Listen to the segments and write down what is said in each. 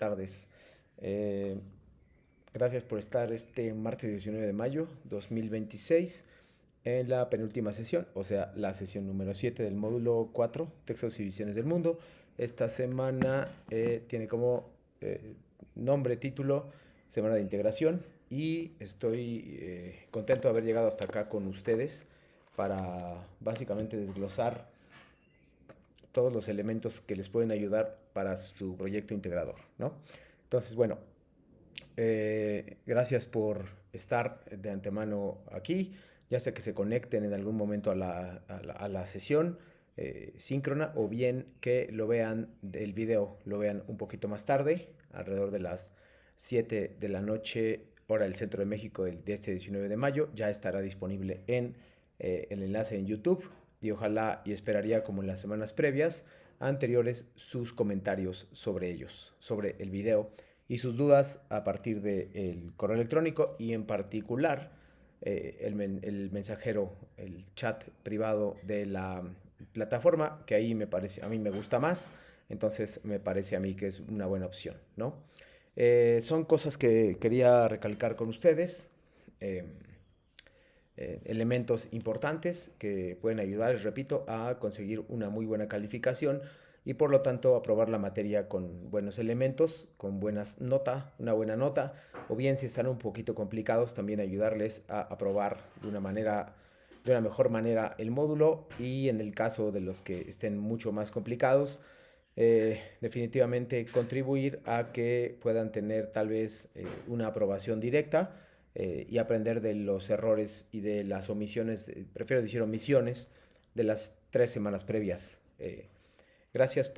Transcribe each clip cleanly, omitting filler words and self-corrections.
tardes. Eh, Gracias por estar este martes 19 de mayo 2026 en la penúltima sesión, o sea, la sesión número 7 del módulo 4, Textos y Visiones del Mundo. Esta semana tiene como eh, nombre, título, Semana de Integración y estoy contento de haber llegado hasta acá con ustedes para básicamente desglosar todos los elementos que les pueden ayudar para su proyecto integrador, ¿no? Entonces, bueno, gracias por estar de antemano aquí. Ya sea que se conecten en algún momento a la sesión síncrona o bien que lo vean del video, lo vean un poquito más tarde, alrededor de las 7 de la noche, hora del centro de México de este 19 de mayo. Ya estará disponible en el enlace en YouTube y ojalá y esperaría como en las semanas previas anteriores sus comentarios sobre ellos, sobre el video y sus dudas a partir del correo electrónico y en particular el mensajero, el chat privado de la plataforma, que ahí me parece, a mí me gusta más, entonces me parece a mí que es una buena opción, ¿no? Son cosas que quería recalcar con ustedes, eh, elementos importantes que pueden ayudar, les repito, a conseguir una muy buena calificación y por lo tanto aprobar la materia con buenos elementos, con una buena nota, o bien si están un poquito complicados, también ayudarles a aprobar de una mejor manera el módulo y en el caso de los que estén mucho más complicados, definitivamente contribuir a que puedan tener tal vez una aprobación directa y aprender de los errores y de las omisiones, prefiero decir omisiones, de las 3 semanas previas. Gracias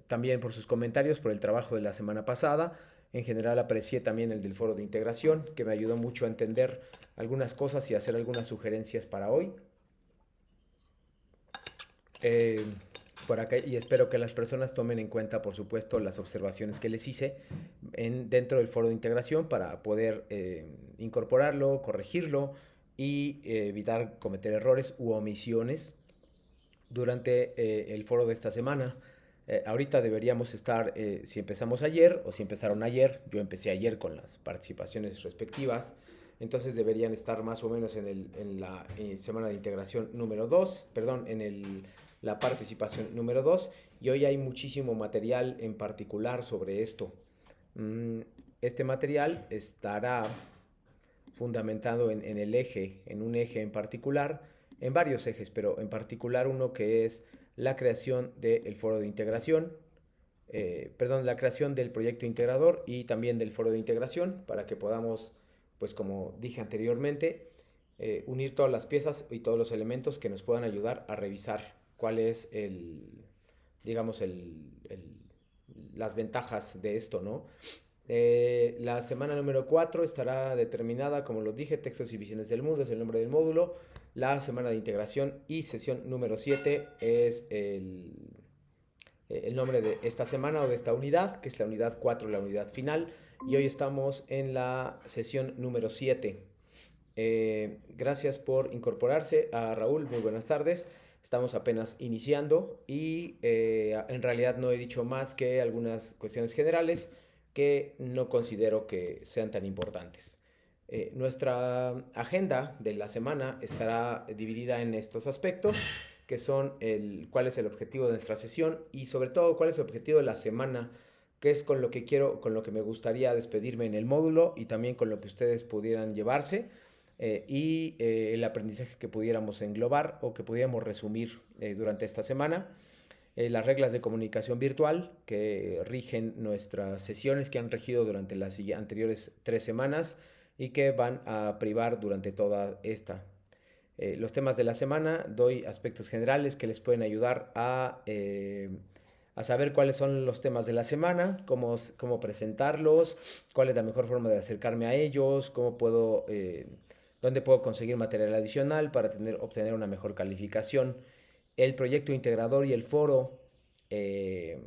también por sus comentarios, por el trabajo de la semana pasada. En general aprecié también el del foro de integración, que me ayudó mucho a entender algunas cosas y hacer algunas sugerencias para hoy. Eh, por acá, y espero que las personas tomen en cuenta, por supuesto, las observaciones que les hice dentro del foro de integración para poder incorporarlo, corregirlo y evitar cometer errores u omisiones durante el foro de esta semana. Ahorita deberíamos estar, si empezamos ayer o si empezaron ayer, yo empecé ayer con las participaciones respectivas, entonces deberían estar más o menos en la semana de integración número 2, perdón, la participación número 2, y hoy hay muchísimo material en particular sobre esto. Este material estará fundamentado en un eje en particular, en varios ejes, pero en particular uno que es la creación del foro de integración, perdón, la creación del proyecto integrador y también del foro de integración para que podamos, pues como dije anteriormente, unir todas las piezas y todos los elementos que nos puedan ayudar a revisar cuál es digamos, las ventajas de esto, ¿no? La semana número 4 estará determinada, como lo dije, textos y visiones del mundo es el nombre del módulo. La semana de integración y sesión número 7 es el nombre de esta semana o de esta unidad, que es la unidad 4, la unidad final. Y hoy estamos en la sesión número 7. Gracias por incorporarse a Raúl, muy buenas tardes. Estamos apenas iniciando y en realidad no he dicho más que algunas cuestiones generales que no considero que sean tan importantes. Nuestra agenda de la semana estará dividida en estos aspectos, que son cuál es el objetivo de nuestra sesión y sobre todo cuál es el objetivo de la semana, que es con lo que quiero, con lo que me gustaría despedirme en el módulo y también con lo que ustedes pudieran llevarse y el aprendizaje que pudiéramos englobar o que pudiéramos resumir durante esta semana. Las reglas de comunicación virtual que rigen nuestras sesiones, que han regido durante las anteriores 3 semanas y que van a privar durante toda esta. Los temas de la semana, doy aspectos generales que les pueden ayudar a saber cuáles son los temas de la semana, cómo presentarlos, cuál es la mejor forma de acercarme a ellos, dónde puedo conseguir material adicional para obtener una mejor calificación. El proyecto integrador y el foro eh,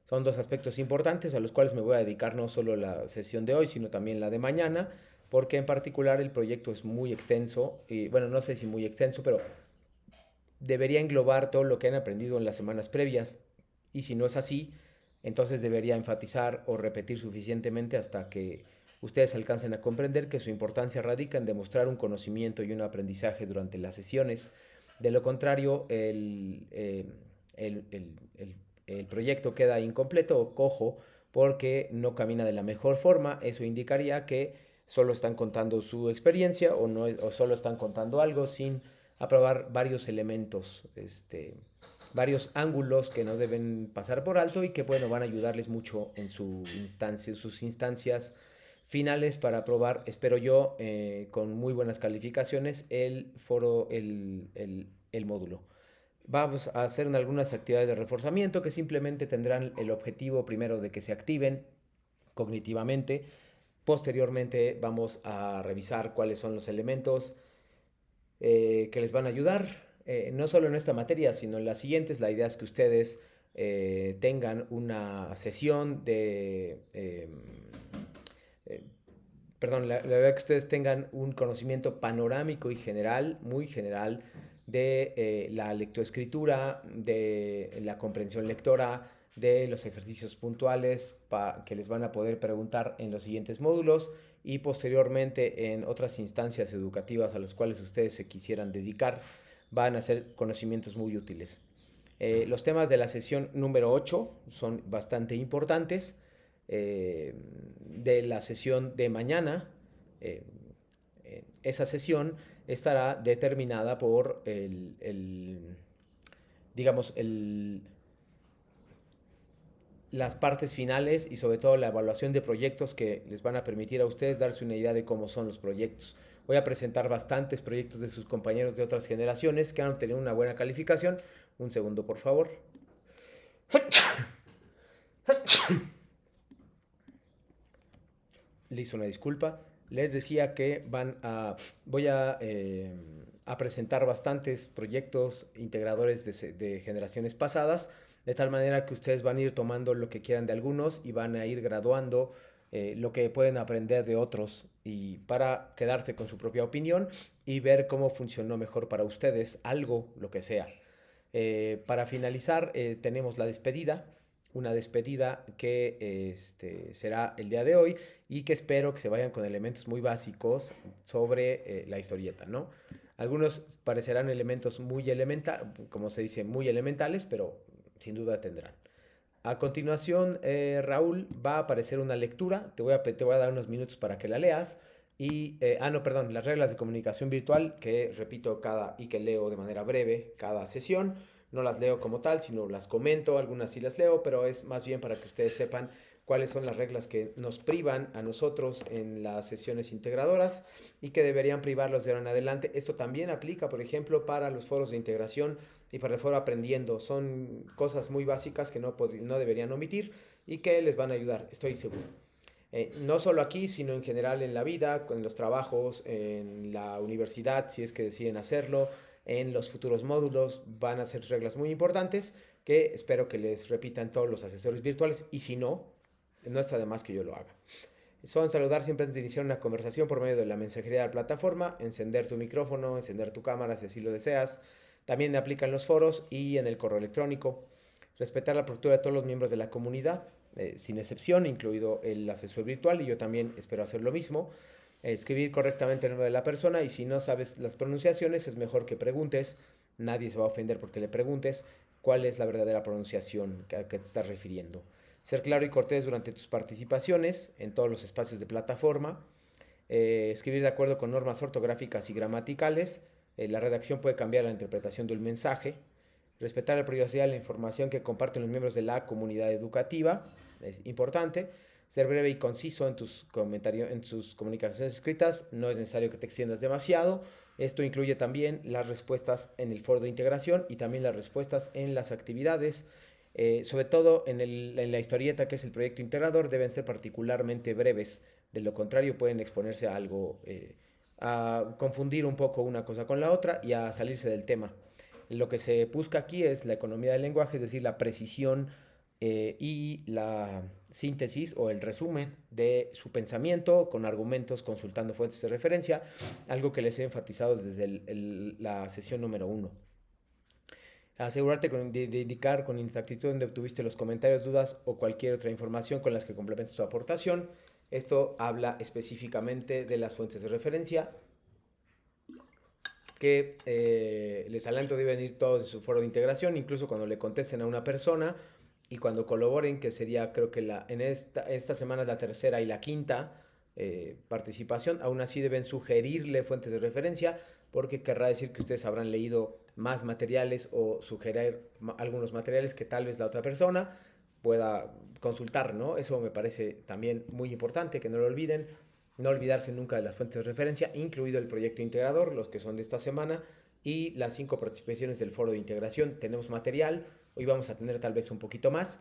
son dos aspectos importantes a los cuales me voy a dedicar no solo la sesión de hoy, sino también la de mañana, porque en particular el proyecto es muy extenso, y bueno, no sé si muy extenso, pero debería englobar todo lo que han aprendido en las semanas previas, y si no es así, Entonces debería enfatizar o repetir suficientemente hasta que ustedes alcancen a comprender que su importancia radica en demostrar un conocimiento y un aprendizaje durante las sesiones. De lo contrario, el, el- el- el proyecto queda incompleto o cojo porque no camina de la mejor forma. Eso indicaría que solo están contando su experiencia o, no, o solo están contando algo sin aprobar varios elementos, varios ángulos que no deben pasar por alto y que bueno, van a ayudarles mucho en sus instancias finales para aprobar, espero yo, con muy buenas calificaciones el foro, el módulo. Vamos a hacer algunas actividades de reforzamiento que simplemente tendrán el objetivo primero de que se activen cognitivamente. Posteriormente vamos a revisar cuáles son los elementos que les van a ayudar, no solo en esta materia, sino en las siguientes. La idea es que ustedes tengan una sesión eh, perdón, la verdad que ustedes tengan un conocimiento panorámico y general, muy general, de la lectoescritura, de la comprensión lectora, de los ejercicios puntuales que les van a poder preguntar en los siguientes módulos y posteriormente en otras instancias educativas a las cuales ustedes se quisieran dedicar, van a ser conocimientos muy útiles. Los temas de la sesión número 8 son bastante importantes. De la sesión de mañana, eh, esa sesión estará determinada por digamos, las partes finales y sobre todo la evaluación de proyectos que les van a permitir a ustedes darse una idea de cómo son los proyectos. Voy a presentar bastantes proyectos de sus compañeros de otras generaciones que han obtenido una buena calificación. Un segundo, por favor. Le hizo una disculpa. Les decía que voy a presentar bastantes proyectos integradores de generaciones pasadas, de tal manera que ustedes van a ir tomando lo que quieran de algunos y van a ir graduando lo que pueden aprender de otros y para quedarse con su propia opinión y ver cómo funcionó mejor para ustedes algo, lo que sea. Para finalizar, tenemos la despedida, una despedida que será el día de hoy y que espero que se vayan con elementos muy básicos sobre la historieta, ¿no? Algunos parecerán elementos muy elementales, como se dice, muy elementales, pero sin duda tendrán. A continuación, Raúl, va a aparecer una lectura. Te voy a dar unos minutos para que la leas. No, perdón, las reglas de comunicación virtual que repito y que leo de manera breve cada sesión. No las leo como tal, sino las comento. Algunas sí las leo, pero es más bien para que ustedes sepan cuáles son las reglas que nos privan a nosotros en las sesiones integradoras y que deberían privarlos de ahora en adelante. Esto también aplica, por ejemplo, para los foros de integración y para el foro aprendiendo. Son cosas muy básicas que no deberían omitir y que les van a ayudar, estoy seguro. No solo aquí, sino en general en la vida, en los trabajos, en la universidad, si es que deciden hacerlo, en los futuros módulos, van a ser reglas muy importantes que espero que les repitan todos los asesores virtuales y si no, no está de más que yo lo haga. Son saludar siempre antes de iniciar una conversación por medio de la mensajería de la plataforma, encender tu micrófono, encender tu cámara si así lo deseas. También me aplican los foros y en el correo electrónico. Respetar la postura de todos los miembros de la comunidad, sin excepción, incluido el asesor virtual, y yo también espero hacer lo mismo. Escribir correctamente el nombre de la persona y si no sabes las pronunciaciones es mejor que preguntes. Nadie se va a ofender porque le preguntes cuál es la verdadera pronunciación a que te estás refiriendo. Ser claro y cortés durante tus participaciones en todos los espacios de plataforma. Escribir de acuerdo con normas ortográficas y gramaticales. La redacción puede cambiar la interpretación del mensaje. Respetar la privacidad de la información que comparten los miembros de la comunidad educativa. Es importante. Ser breve y conciso en tus comentarios, en tus comunicaciones escritas. No es necesario que te extiendas demasiado. Esto incluye también las respuestas en el foro de integración y también las respuestas en las actividades. Sobre todo en la historieta, que es el proyecto integrador, deben ser particularmente breves. De lo contrario, pueden exponerse a algo, a confundir un poco una cosa con la otra y a salirse del tema. Lo que se busca aquí es la economía del lenguaje, es decir, la precisión y la síntesis o el resumen de su pensamiento con argumentos consultando fuentes de referencia, algo que les he enfatizado desde la sesión número 1. Asegurarte de indicar con exactitud donde obtuviste los comentarios, dudas o cualquier otra información con las que complementes tu aportación. Esto habla específicamente de las fuentes de referencia que les adelanto deben ir todos de su foro de integración, incluso cuando le contesten a una persona y cuando colaboren, que sería creo que en esta semana la tercera y la quinta participación, aún así deben sugerirle fuentes de referencia porque querrá decir que ustedes habrán leído más materiales o sugerir algunos materiales que tal vez la otra persona pueda consultar, ¿no? Eso me parece también muy importante, que no lo olviden. No olvidarse nunca de las fuentes de referencia, incluido el proyecto integrador, los que son de esta semana, y las 5 participaciones del foro de integración. Tenemos material, hoy vamos a tener tal vez un poquito más.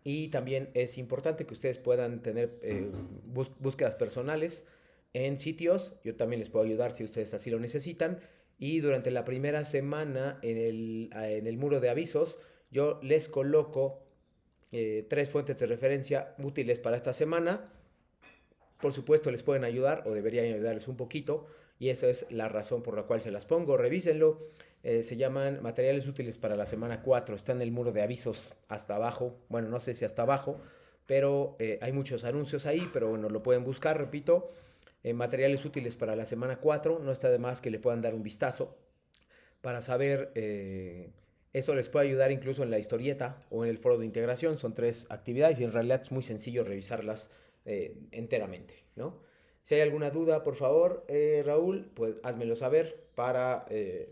Y también es importante que ustedes puedan tener búsquedas personales en sitios. Yo también les puedo ayudar si ustedes así lo necesitan. Y durante la primera semana en el muro de avisos, yo les coloco 3 fuentes de referencia útiles para esta semana. Por supuesto, les pueden ayudar o deberían ayudarles un poquito y esa es la razón por la cual se las pongo. Revísenlo. Se llaman materiales útiles para la semana 4. Está en el muro de avisos hasta abajo. Bueno, no sé si hasta abajo, pero hay muchos anuncios ahí, pero bueno, lo pueden buscar, repito. Materiales útiles para la semana 4. No está de más que le puedan dar un vistazo para saber. Eso les puede ayudar incluso en la historieta o en el foro de integración. Son 3 actividades y en realidad es muy sencillo revisarlas enteramente, ¿no? Si hay alguna duda, por favor, Raúl, pues házmelo saber para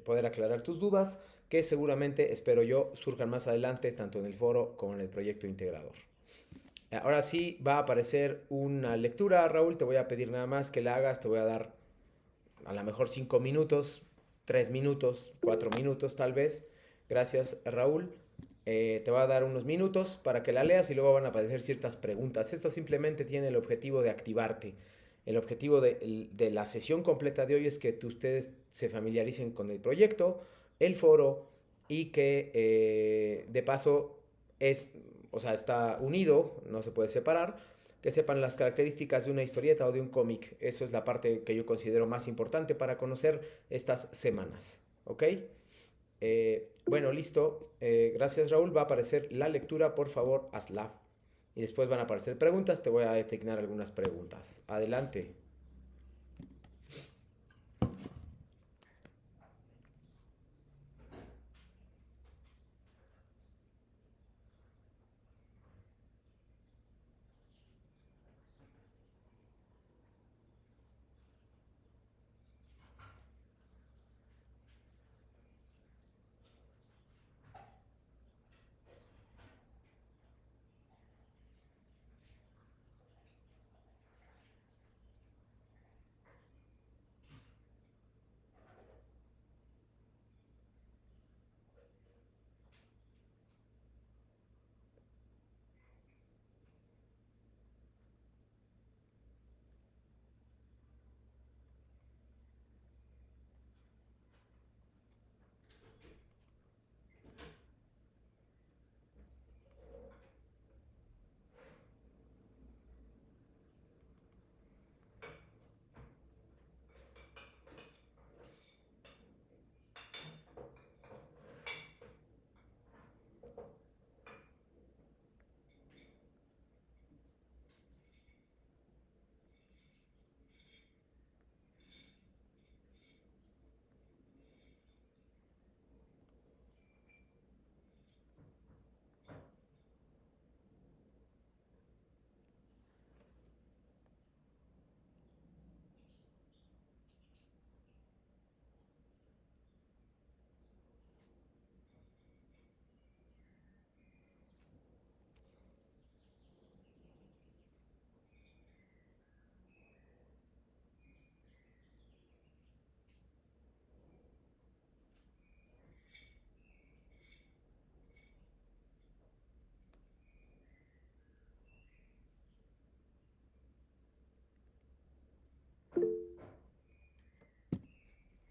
poder aclarar tus dudas, que seguramente, espero yo, surjan más adelante, tanto en el foro como en el proyecto integrador. Ahora sí va a aparecer una lectura, Raúl, te voy a pedir nada más que la hagas, te voy a dar a lo mejor 5 minutos, 3 minutos, 4 minutos tal vez. Gracias, Raúl. Te va a dar unos minutos para que la leas y luego van a aparecer ciertas preguntas. Esto simplemente tiene el objetivo de activarte. El objetivo de la sesión completa de hoy es que ustedes se familiaricen con el proyecto, el foro y que de paso es, o sea, está unido, no se puede separar, que sepan las características de una historieta o de un cómic. Eso es la parte que yo considero más importante para conocer estas semanas. ¿Ok? Bueno, listo. Gracias, Raúl. Va a aparecer la lectura. Por favor, hazla. Y después van a aparecer preguntas. Te voy a designar algunas preguntas. Adelante.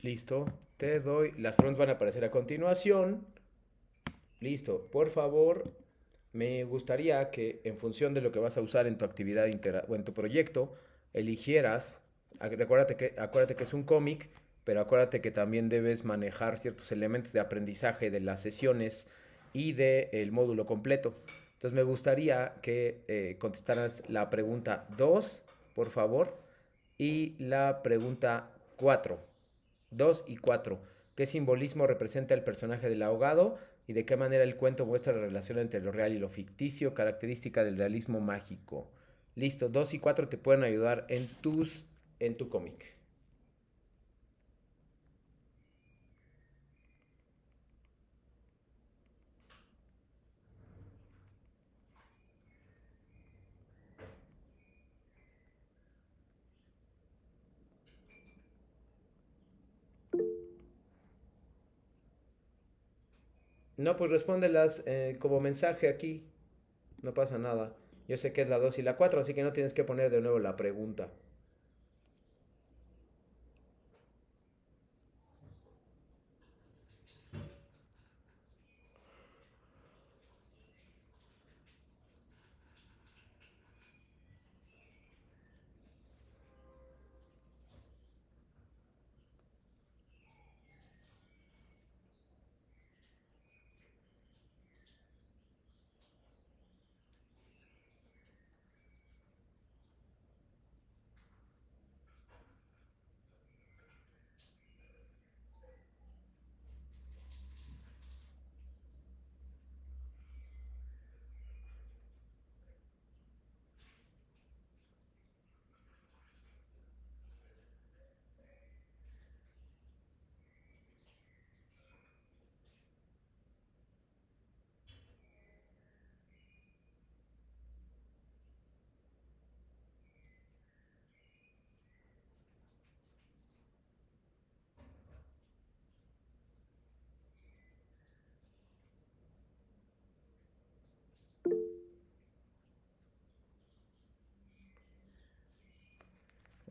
Listo. Te doy. Las preguntas van a aparecer a continuación. Listo. Por favor, me gustaría que en función de lo que vas a usar en tu actividad o en tu proyecto, eligieras. Acuérdate que es un cómic. pero acuérdate que también debes manejar ciertos elementos de aprendizaje de las sesiones y del módulo completo. Entonces me gustaría que contestaras la pregunta 2, por favor, y la pregunta 4. 2 y 4. ¿Qué simbolismo representa el personaje del ahogado? ¿Y de qué manera el cuento muestra la relación entre lo real y lo ficticio? Característica del realismo mágico. Listo, 2 y 4 te pueden ayudar en tu cómic. No, pues respóndelas como mensaje aquí. No pasa nada. Yo sé que es la 2 y la 4, así que no tienes que poner de nuevo la pregunta.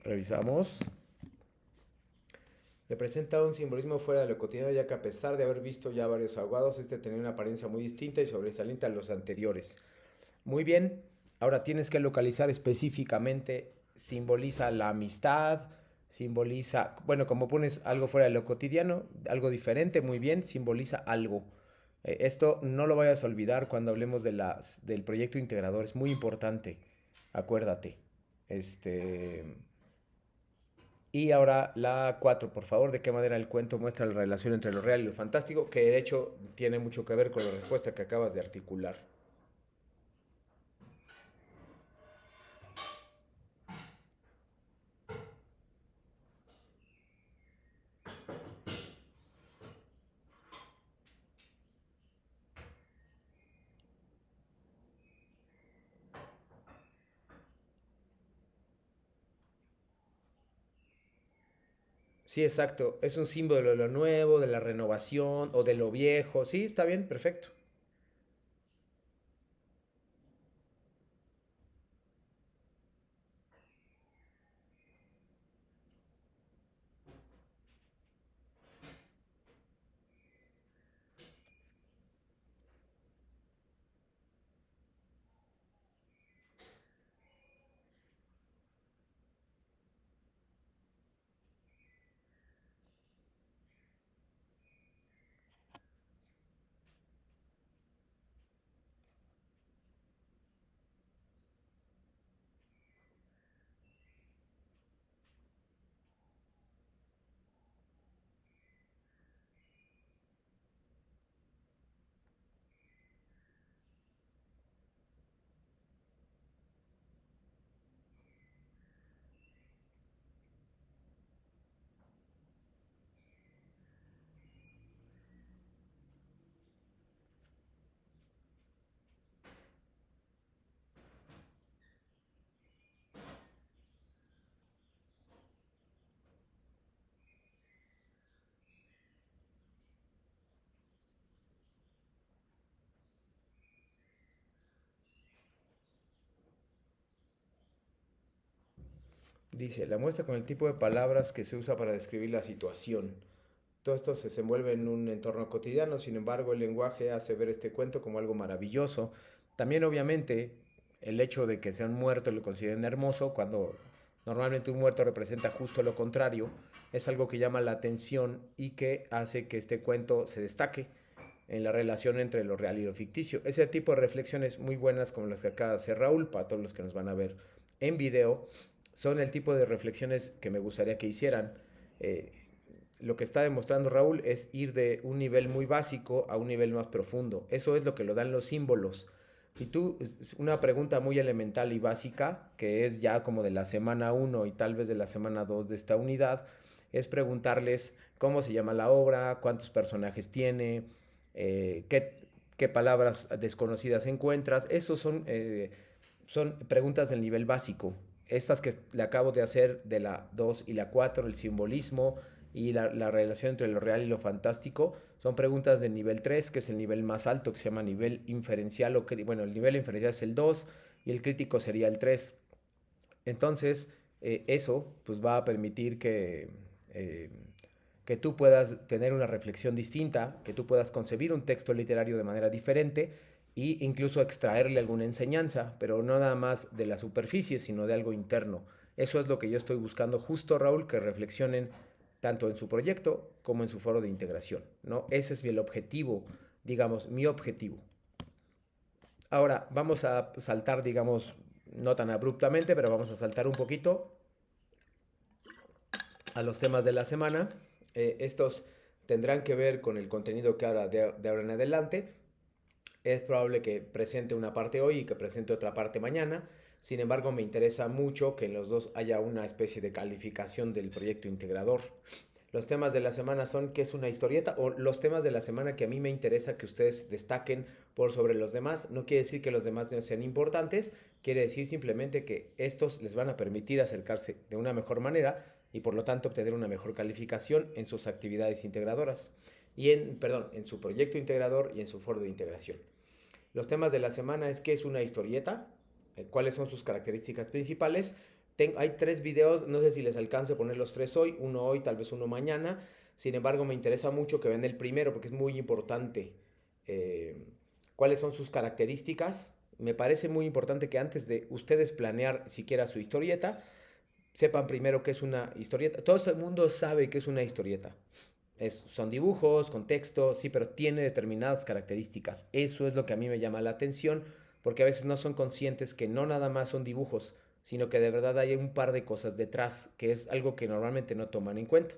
Revisamos. Representa un simbolismo fuera de lo cotidiano, ya que a pesar de haber visto ya varios ahogados, este tenía una apariencia muy distinta y sobresaliente a los anteriores. Muy bien, ahora tienes que localizar específicamente, simboliza la amistad, simboliza, bueno, como pones algo fuera de lo cotidiano, algo diferente, muy bien, simboliza algo. Esto no lo vayas a olvidar cuando hablemos del proyecto integrador, es muy importante, acuérdate. Este, y ahora la 4, por favor, ¿de qué manera el cuento muestra la relación entre lo real y lo fantástico? Que de hecho tiene mucho que ver con la respuesta que acabas de articular. Sí, exacto. Es un símbolo de lo nuevo, de la renovación o de lo viejo. Sí, está bien, perfecto. Dice, la muestra con el tipo de palabras que se usa para describir la situación. Todo esto se desenvuelve en un entorno cotidiano, sin embargo, el lenguaje hace ver este cuento como algo maravilloso. También, obviamente, el hecho de que se han muerto lo consideran hermoso cuando Normalmente un muerto representa justo lo contrario, es algo que llama la atención y que hace que este cuento se destaque en la relación entre lo real y lo ficticio. Ese tipo de reflexiones muy buenas como las que acaba de hacer Raúl, para todos los que nos van a ver en video, son el tipo de reflexiones que me gustaría que hicieran. Eh, lo que está demostrando Raúl es ir de un nivel muy básico a un nivel más profundo. Eso es lo que lo dan los símbolos. Si tú, una pregunta muy elemental y básica, que es ya como de la semana 1 y tal vez de la semana 2 de esta unidad, es preguntarles cómo se llama la obra, cuántos personajes tiene, qué palabras desconocidas encuentras. Esos son preguntas del nivel básico. Estas que le acabo de hacer de la 2 y la 4, el simbolismo y la relación entre lo real y lo fantástico, son preguntas del nivel 3, que es el nivel más alto, que se llama nivel inferencial. Bueno, el nivel inferencial es el 2 y el crítico sería el 3. Entonces, eso pues va a permitir eh, que tú puedas tener una reflexión distinta, que tú puedas concebir un texto literario de manera diferente e incluso extraerle alguna enseñanza, pero no nada más de la superficie, sino de algo interno. Eso es lo que yo estoy buscando justo, Raúl, que reflexionen tanto en su proyecto como en su foro de integración, ¿no? Ese es el objetivo, digamos, mi objetivo. Ahora vamos a saltar, digamos, no tan abruptamente, pero vamos a saltar un poquito a los temas de la semana. Estos tendrán que ver con el contenido que ahora de ahora en adelante. Es probable que presente una parte hoy y que presente otra parte mañana. Sin embargo, me interesa mucho que en los dos haya una especie de calificación del proyecto integrador. Los temas de la semana son qué es una historieta, o los temas de la semana que a mí me interesa que ustedes destaquen por sobre los demás. No quiere decir que los demás no sean importantes, quiere decir simplemente que estos les van a permitir acercarse de una mejor manera y por lo tanto obtener una mejor calificación en sus actividades integradoras y en su proyecto integrador y en su foro de integración. Los temas de la semana es qué es una historieta, cuáles son sus características principales. Hay 3 videos, no sé si les alcance a poner los 3 hoy, uno hoy, tal vez uno mañana. Sin embargo, me interesa mucho que vean el primero porque es muy importante. Eh, ¿Cuáles son sus características? Me parece muy importante que antes de ustedes planear siquiera su historieta, sepan primero qué es una historieta. Todo el mundo sabe qué es una historieta. Son dibujos, con texto, sí, pero tiene determinadas características. Eso es lo que a mí me llama la atención, porque a veces no son conscientes que no nada más son dibujos, sino que de verdad hay un par de cosas detrás, que es algo que normalmente no toman en cuenta.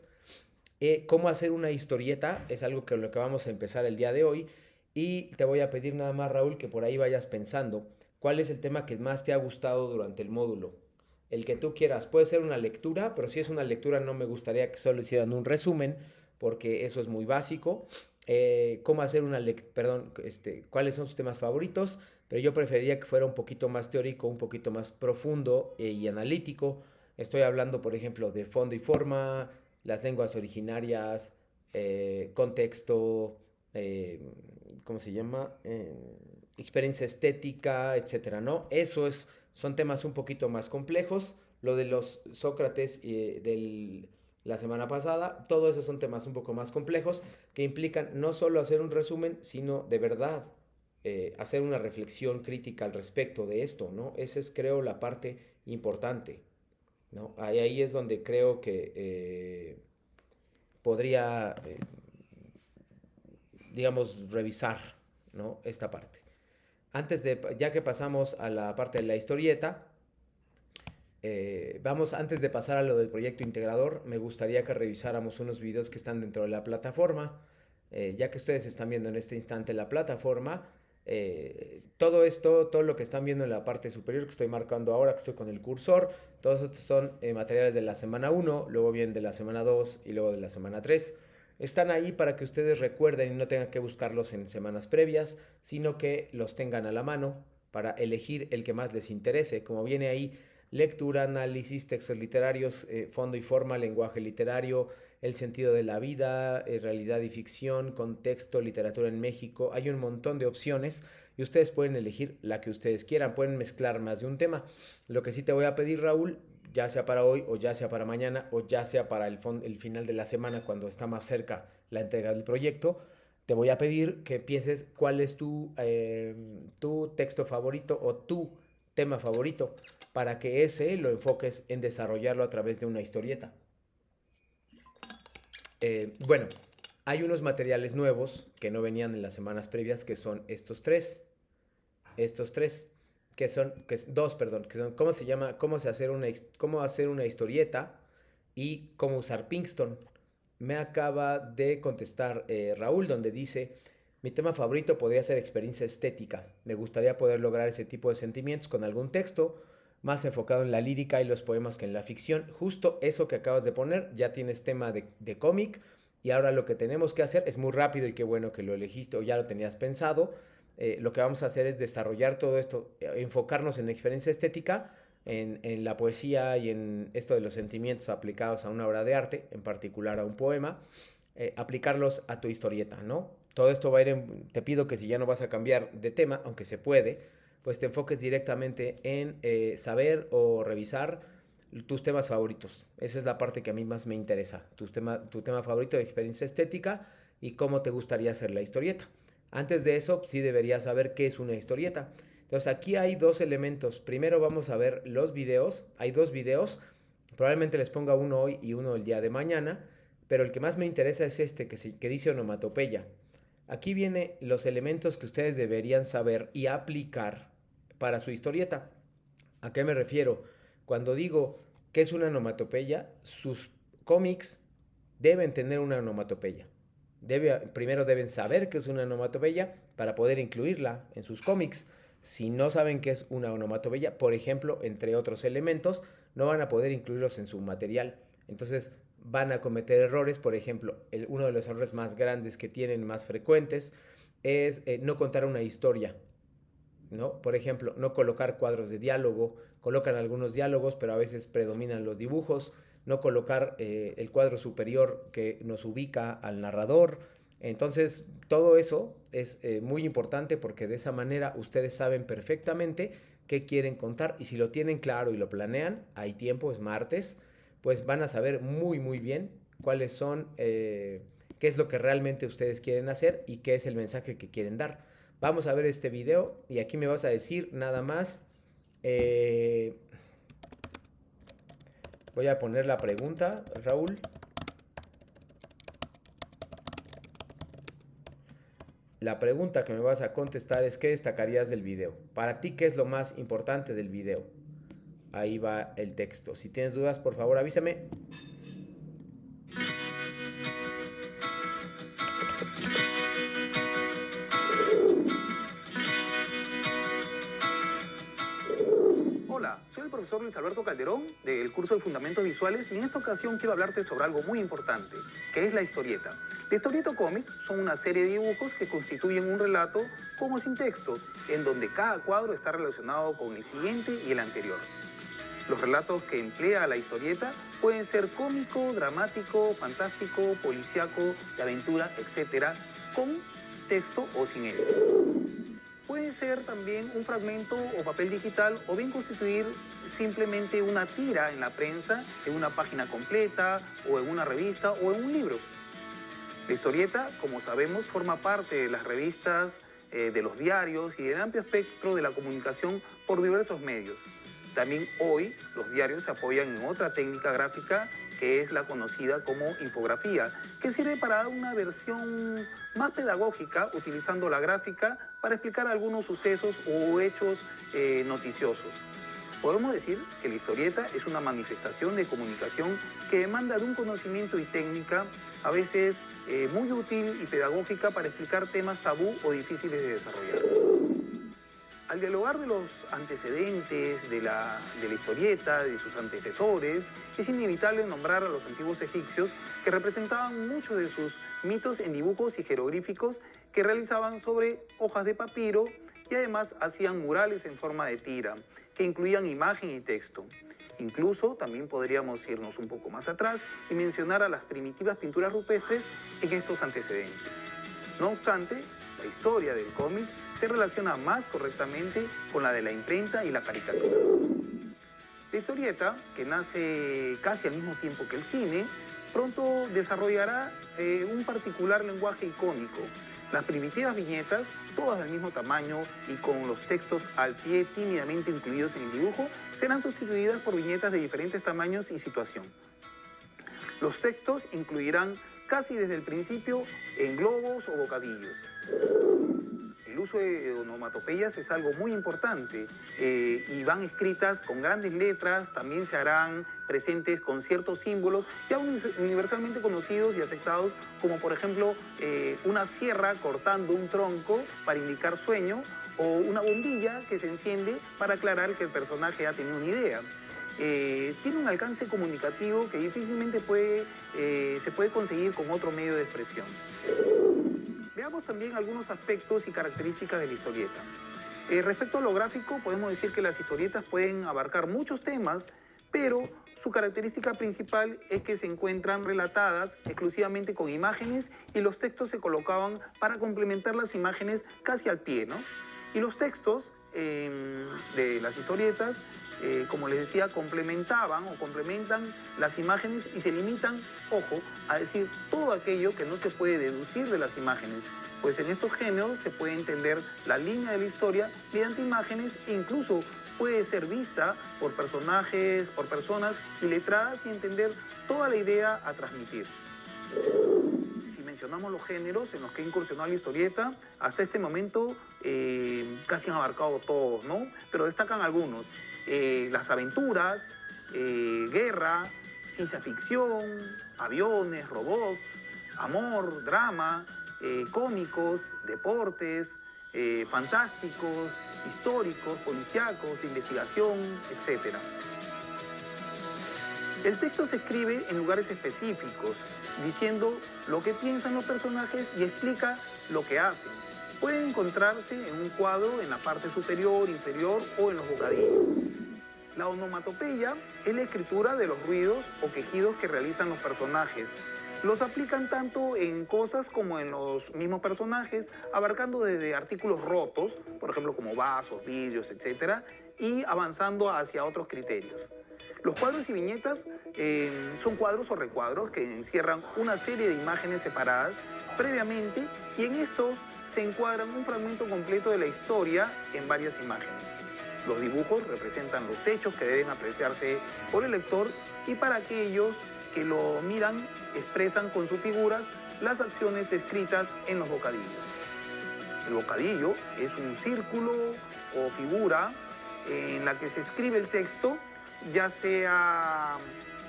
Cómo hacer una historieta es algo que lo que vamos a empezar el día de hoy, y te voy a pedir nada más, Raúl, que por ahí vayas pensando cuál es el tema que más te ha gustado durante el módulo. El que tú quieras. Puede ser una lectura, pero si es una lectura no me gustaría que solo hicieran un resumen, porque eso es muy básico. Cómo hacer una lectura, perdón, cuáles son sus temas favoritos, pero yo preferiría que fuera un poquito más teórico, un poquito más profundo y analítico. Estoy hablando, por ejemplo, de fondo y forma, las lenguas originarias, contexto, eh, ¿cómo se llama? Experiencia estética, etcétera, ¿no? Son temas un poquito más complejos. Lo de los Sócrates de la semana pasada, todo eso son temas un poco más complejos que implican no solo hacer un resumen, sino de verdad hacer una reflexión crítica al respecto de esto, ¿no? Esa es, creo, la parte importante, ¿no? Ahí es donde creo que podría, digamos, revisar, ¿no? Esta parte. Ya que pasamos a la parte de la historieta, antes de pasar a lo del proyecto integrador, me gustaría que revisáramos unos videos que están dentro de la plataforma. Ya que ustedes están viendo en este instante la plataforma, todo esto, todo lo que están viendo en la parte superior que estoy marcando ahora, que estoy con el cursor, todos estos son materiales de la semana 1, luego bien de la semana 2 y luego de la semana 3. Están ahí para que ustedes recuerden y no tengan que buscarlos en semanas previas, sino que los tengan a la mano para elegir el que más les interese. Como viene ahí, lectura, análisis, textos literarios, fondo y forma, lenguaje literario, el sentido de la vida, realidad y ficción, contexto, literatura en México. Hay un montón de opciones y ustedes pueden elegir la que ustedes quieran, pueden mezclar más de un tema. Lo que sí te voy a pedir, Raúl, ya sea para hoy o ya sea para mañana o ya sea para el final de la semana cuando está más cerca la entrega del proyecto, te voy a pedir que pienses cuál es tu texto favorito o tu tema favorito, para que ese lo enfoques en desarrollarlo a través de una historieta. Bueno, hay unos materiales nuevos que no venían en las semanas previas, que son estos tres, perdón, que son cómo se llama, cómo hacer una historieta y cómo usar Pinkston. Me acaba de contestar Raúl, donde dice: mi tema favorito podría ser experiencia estética. Me gustaría poder lograr ese tipo de sentimientos con algún texto más enfocado en la lírica y los poemas que en la ficción. Justo eso que acabas de poner, ya tienes tema de cómic, y ahora lo que tenemos que hacer es muy rápido, y qué bueno que lo elegiste o ya lo tenías pensado. Lo que vamos a hacer es desarrollar todo esto, enfocarnos en la experiencia estética, en la poesía y en esto de los sentimientos aplicados a una obra de arte, en particular a un poema, aplicarlos a tu historieta, ¿no? Todo esto va a ir te pido que, si ya no vas a cambiar de tema, aunque se puede, pues te enfoques directamente en saber o revisar tus temas favoritos. Esa es la parte que a mí más me interesa, tu tema favorito de experiencia estética y cómo te gustaría hacer la historieta. Antes de eso, sí deberías saber qué es una historieta. Entonces aquí hay dos elementos. Primero vamos a ver los videos. Hay dos videos. Probablemente les ponga uno hoy y uno el día de mañana. Pero el que más me interesa es este que dice onomatopeya. Aquí vienen los elementos que ustedes deberían saber y aplicar para su historieta. ¿A qué me refiero? Cuando digo que es una onomatopeya, sus cómics deben tener una onomatopeya. Primero deben saber qué es una onomatopeya para poder incluirla en sus cómics. Si no saben qué es una onomatopeya, por ejemplo, entre otros elementos, no van a poder incluirlos en su material. Entonces van a cometer errores. Por ejemplo, uno de los errores más grandes que tienen, más frecuentes, es no contar una historia, ¿no? Por ejemplo, no colocar cuadros de diálogo. Colocan algunos diálogos, pero a veces predominan los dibujos. No colocar el cuadro superior que nos ubica al narrador. Entonces, todo eso es muy importante, porque de esa manera ustedes saben perfectamente qué quieren contar, y si lo tienen claro y lo planean, hay tiempo, es martes, pues van a saber muy muy bien cuáles son, qué es lo que realmente ustedes quieren hacer y qué es el mensaje que quieren dar. Vamos a ver este video y aquí me vas a decir nada más. Voy a poner la pregunta, Raúl. La pregunta que me vas a contestar es: ¿qué destacarías del video? Para ti, ¿qué es lo más importante del video? Ahí va el texto. Si tienes dudas, por favor, avísame. Hola, soy el profesor Luis Alberto Calderón del curso de Fundamentos Visuales, y en esta ocasión quiero hablarte sobre algo muy importante, que es la historieta. La historieta o cómic son una serie de dibujos que constituyen un relato con o sin texto, en donde cada cuadro está relacionado con el siguiente y el anterior. Los relatos que emplea la historieta pueden ser cómico, dramático, fantástico, policíaco, de aventura, etc., con texto o sin él. Puede ser también un fragmento o papel digital, o bien constituir simplemente una tira en la prensa, en una página completa, o en una revista, o en un libro. La historieta, como sabemos, forma parte de las revistas, de los diarios y del amplio espectro de la comunicación por diversos medios. También hoy los diarios se apoyan en otra técnica gráfica, que es la conocida como infografía, que sirve para dar una versión más pedagógica, utilizando la gráfica para explicar algunos sucesos o hechos noticiosos. Podemos decir que la historieta es una manifestación de comunicación que demanda de un conocimiento y técnica, a veces muy útil y pedagógica, para explicar temas tabú o difíciles de desarrollar. Al dialogar de los antecedentes de la historieta, de sus antecesores, es inevitable nombrar a los antiguos egipcios, que representaban muchos de sus mitos en dibujos y jeroglíficos que realizaban sobre hojas de papiro, y además hacían murales en forma de tira, que incluían imagen y texto. Incluso también podríamos irnos un poco más atrás y mencionar a las primitivas pinturas rupestres en estos antecedentes. No obstante, la historia del cómic se relaciona más correctamente con la de la imprenta y la caricatura. La historieta, que nace casi al mismo tiempo que el cine, pronto desarrollará un particular lenguaje icónico, Las primitivas viñetas, todas del mismo tamaño y con los textos al pie tímidamente incluidos en el dibujo, serán sustituidas por viñetas de diferentes tamaños y situación. Los textos incluirán casi desde el principio en globos o bocadillos. El uso de onomatopeyas es algo muy importante y van escritas con grandes letras, también se harán presentes con ciertos símbolos ya universalmente conocidos y aceptados, como por ejemplo una sierra cortando un tronco para indicar sueño o una bombilla que se enciende para aclarar que el personaje ha tenido una idea. Tiene un alcance comunicativo que difícilmente se puede conseguir con otro medio de expresión. Veamos también algunos aspectos y características de la historieta. Respecto a lo gráfico, podemos decir que las historietas pueden abarcar muchos temas, pero su característica principal es que se encuentran relatadas exclusivamente con imágenes y los textos se colocaban para complementar las imágenes casi al pie, ¿no? Y los textos de las historietas, como les decía, complementaban o complementan las imágenes y se limitan, ojo, a decir todo aquello que no se puede deducir de las imágenes, pues en estos géneros se puede entender la línea de la historia mediante imágenes e incluso puede ser vista por personajes, por personas iletradas y entender toda la idea a transmitir. Si mencionamos los géneros en los que incursionó la historieta, hasta este momento casi han abarcado todos, ¿no? Pero destacan algunos. Las aventuras, guerra, ciencia ficción, aviones, robots, amor, drama, cómicos, deportes, fantásticos, históricos, policíacos, de investigación, etc. El texto se escribe en lugares específicos, diciendo lo que piensan los personajes y explica lo que hacen. Puede encontrarse en un cuadro en la parte superior, inferior o en los bocadillos. La onomatopeya es la escritura de los ruidos o quejidos que realizan los personajes. Los aplican tanto en cosas como en los mismos personajes, abarcando desde artículos rotos, por ejemplo como vasos, vidrios, etc., y avanzando hacia otros criterios. Los cuadros y viñetas son cuadros o recuadros que encierran una serie de imágenes separadas previamente y en estos se encuadran un fragmento completo de la historia en varias imágenes. Los dibujos representan los hechos que deben apreciarse por el lector y para aquellos que lo miran expresan con sus figuras las acciones descritas en los bocadillos. El bocadillo es un círculo o figura en la que se escribe el texto, ya sea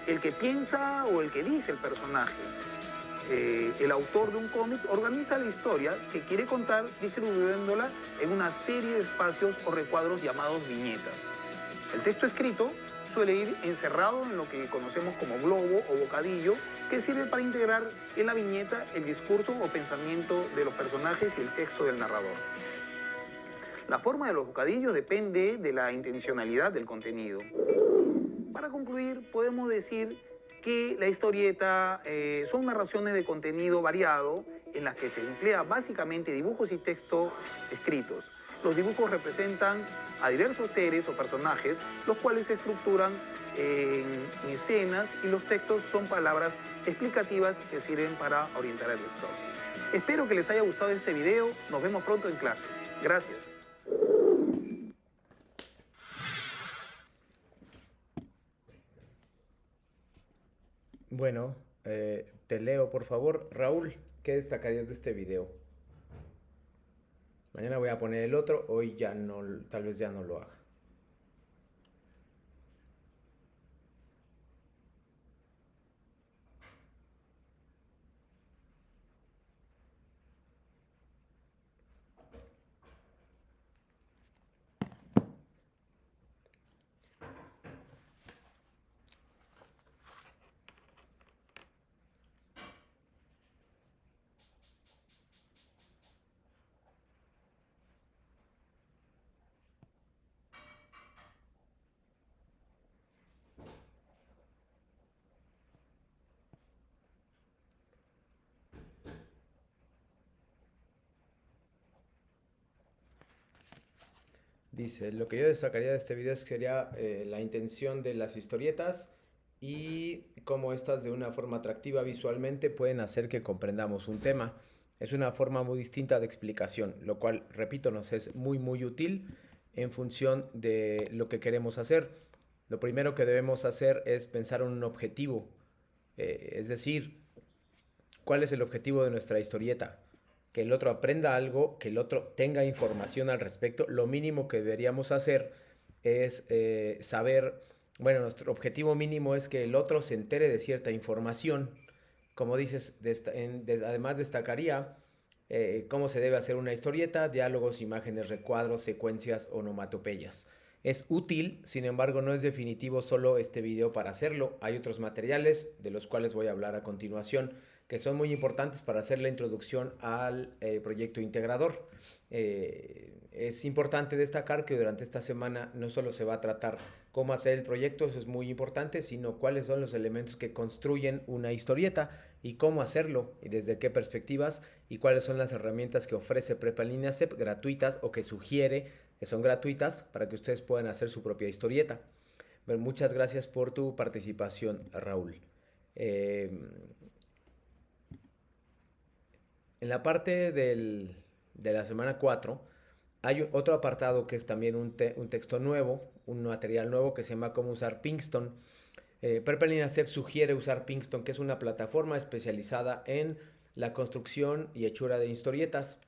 el que piensa o el que dice el personaje. El autor de un cómic organiza la historia que quiere contar distribuyéndola en una serie de espacios o recuadros llamados viñetas. El texto escrito suele ir encerrado en lo que conocemos como globo o bocadillo, que sirve para integrar en la viñeta el discurso o pensamiento de los personajes y el texto del narrador. La forma de los bocadillos depende de la intencionalidad del contenido. Para concluir, podemos decir que la historieta son narraciones de contenido variado en las que se emplea básicamente dibujos y textos escritos. Los dibujos representan a diversos seres o personajes, los cuales se estructuran en escenas y los textos son palabras explicativas que sirven para orientar al lector. Espero que les haya gustado este video. Nos vemos pronto en clase. Gracias. Bueno, te leo por favor. Raúl, ¿qué destacarías de este video? Mañana voy a poner el otro, hoy ya no, tal vez ya no lo haga. Dice, lo que yo destacaría de este video sería la intención de las historietas y cómo estas de una forma atractiva visualmente pueden hacer que comprendamos un tema. Es una forma muy distinta de explicación, lo cual, repito, nos es muy, muy útil en función de lo que queremos hacer. Lo primero que debemos hacer es pensar en un objetivo, es decir, ¿cuál es el objetivo de nuestra historieta? Que el otro aprenda algo, que el otro tenga información al respecto. Lo mínimo que deberíamos hacer es saber, bueno, nuestro objetivo mínimo es que el otro se entere de cierta información. Como dices, además destacaría cómo se debe hacer una historieta, diálogos, imágenes, recuadros, secuencias, onomatopeyas. Es útil, sin embargo, no es definitivo solo este video para hacerlo. Hay otros materiales de los cuales voy a hablar a continuación que son muy importantes para hacer la introducción al proyecto integrador. Es importante destacar que durante esta semana no solo se va a tratar cómo hacer el proyecto, eso es muy importante, sino cuáles son los elementos que construyen una historieta y cómo hacerlo y desde qué perspectivas y cuáles son las herramientas que ofrece Prepa en Línea CEP gratuitas o que sugiere que son gratuitas para que ustedes puedan hacer su propia historieta. Bueno, muchas gracias por tu participación, Raúl. En la parte de la semana 4 hay otro apartado que es también un texto nuevo, un material nuevo que se llama Cómo usar Pinkston. Prepa en Línea CEP sugiere usar Pinkston, que es una plataforma especializada en la construcción y hechura de historietas.